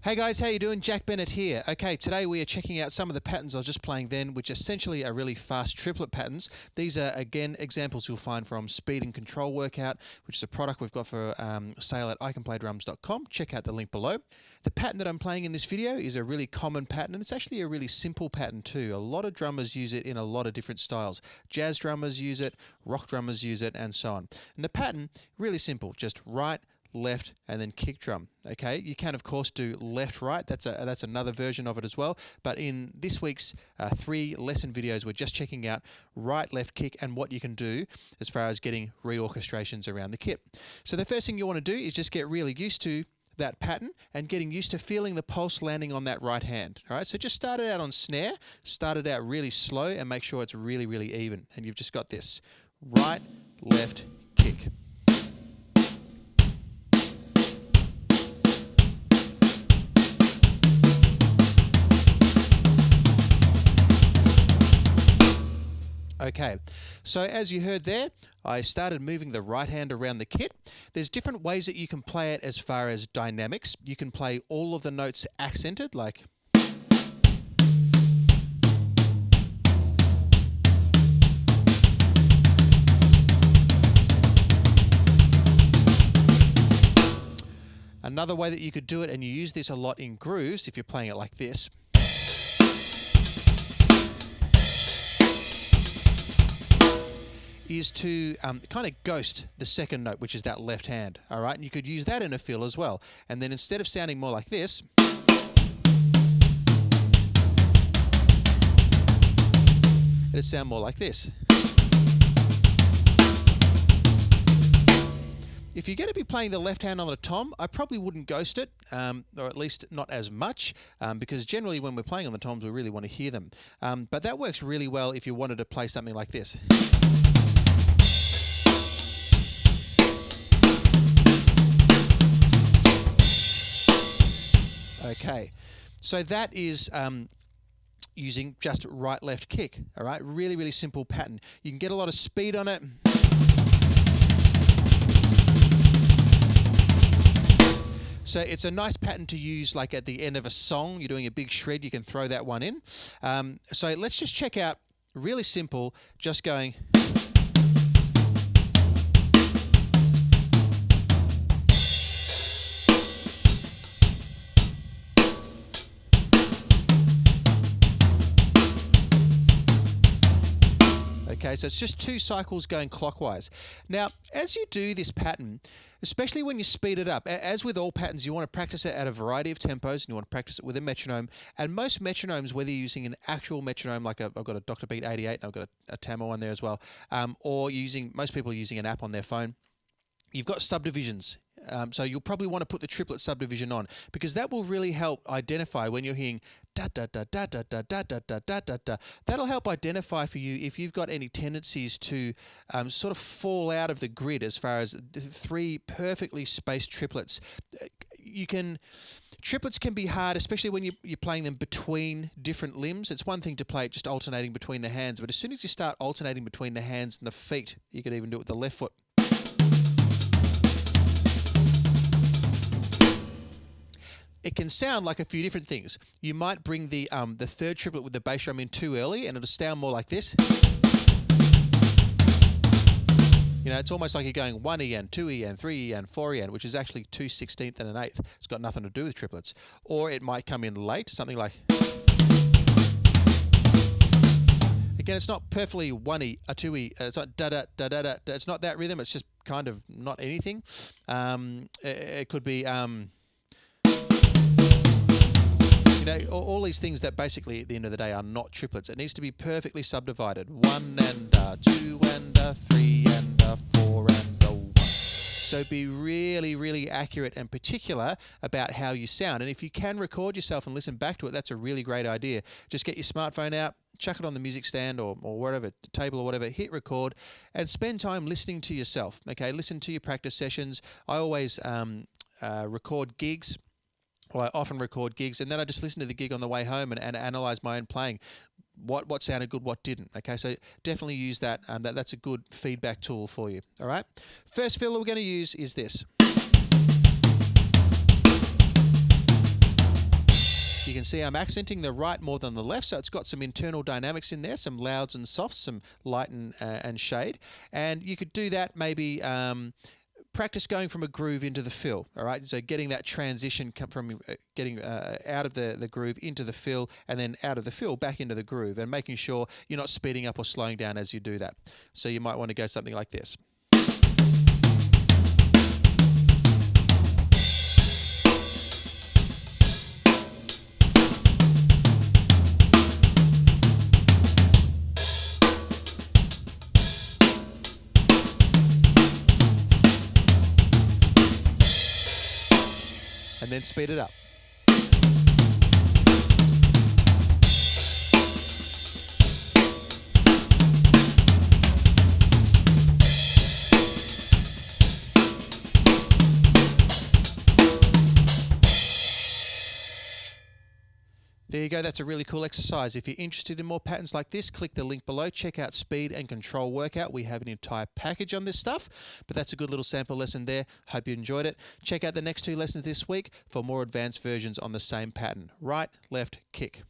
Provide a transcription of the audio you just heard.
Hey guys, how you doing? Jack Bennett here. Okay, today we are checking out some of the patterns I was just playing then, which essentially are really fast triplet patterns. These are, again, examples you'll find from Speed and Control Workout, which is a product we've got for sale at iCanPlayDrums.com. Check out the link below. The pattern that I'm playing in this video is a really common pattern, and it's actually a really simple pattern too. A lot of drummers use it in a lot of different styles. Jazz drummers use it, rock drummers use it, and so on. And the pattern, really simple, just right, left, and then kick drum. Okay, you can of course do left right. That's another version of it as well. But in this week's 3 lesson videos, we're just checking out right, left, kick, and what you can do as far as getting reorchestrations around the kit. So the first thing you want to do is just get really used to that pattern and getting used to feeling the pulse landing on that right hand. All right, so just start it out on snare, start it out really slow, and make sure it's really, really even. And you've just got this right, left, kick. Okay, so as you heard there, I started moving the right hand around the kit. There's different ways that you can play it as far as dynamics. You can play all of the notes accented, like another way that you could do it, and you use this a lot in grooves if you're playing it like this, is to kind of ghost the second note, which is that left hand. All right, and you could use that in a fill as well. And then instead of sounding more like this, it'd sound more like this. If you're going to be playing the left hand on the tom, I probably wouldn't ghost it, or at least not as much, because generally when we're playing on the toms, we really want to hear them. But that works really well if you wanted to play something like this. Okay, so that is using just right, left, kick. All right, really, really simple pattern. You can get a lot of speed on it. So it's a nice pattern to use like at the end of a song. You're doing a big shred, you can throw that one in. So let's just check out, really simple, just going. Okay, so it's just 2 cycles going clockwise. Now, as you do this pattern, especially when you speed it up, as with all patterns, you want to practice it at a variety of tempos, and you want to practice it with a metronome. And most metronomes, whether you're using an actual metronome, like I've got a Dr. Beat 88, and I've got a Tama one there as well, or most people are using an app on their phone, you've got subdivisions. So you'll probably want to put the triplet subdivision on, because that will really help identify when you're hearing da da da da da da da da da da da da. That'll help identify for you if you've got any tendencies to sort of fall out of the grid as far as 3 perfectly spaced triplets. Triplets can be hard, especially when you're playing them between different limbs. It's one thing to play it just alternating between the hands, but as soon as you start alternating between the hands and the feet, you could even do it with the left foot. It can sound like a few different things. You might bring the third triplet with the bass drum in too early, and it'll sound more like this. You know, it's almost like you're going 1 EN, 2 EN, 3 EN, 4 EN, which is actually 2 16th and an 8th. It's got nothing to do with triplets. Or it might come in late, something like. Again, it's not perfectly 1 E, a 2 E. It's not da da da da da. It's not that rhythm. It's just kind of not anything. It could be. You know, all these things that basically at the end of the day are not triplets. It needs to be perfectly subdivided. 1 and 2 and 3 and 4 and 1. So be really, really accurate and particular about how you sound. And if you can record yourself and listen back to it, that's a really great idea. Just get your smartphone out, chuck it on the music stand or wherever, table or whatever, hit record, and spend time listening to yourself. Okay, listen to your practice sessions. I always record gigs. Well, I often record gigs, and then I just listen to the gig on the way home and analyze my own playing. What sounded good, what didn't. Okay, so definitely use that. That's a good feedback tool for you. All right. First fill that we're going to use is this. can see I'm accenting the right more than the left, so it's got some internal dynamics in there, some louds and softs, some light and shade. And you could do that maybe practice going from a groove into the fill, all right? So getting that transition from getting out of the groove into the fill, and then out of the fill back into the groove, and making sure you're not speeding up or slowing down as you do that. So you might want to go something like this. And then speed it up. There you go, that's a really cool exercise. If you're interested in more patterns like this, click the link below. Check out Speed and Control Workout. We have an entire package on this stuff, but that's a good little sample lesson there. Hope you enjoyed it. Check out the next 2 lessons this week for more advanced versions on the same pattern. Right, left, kick.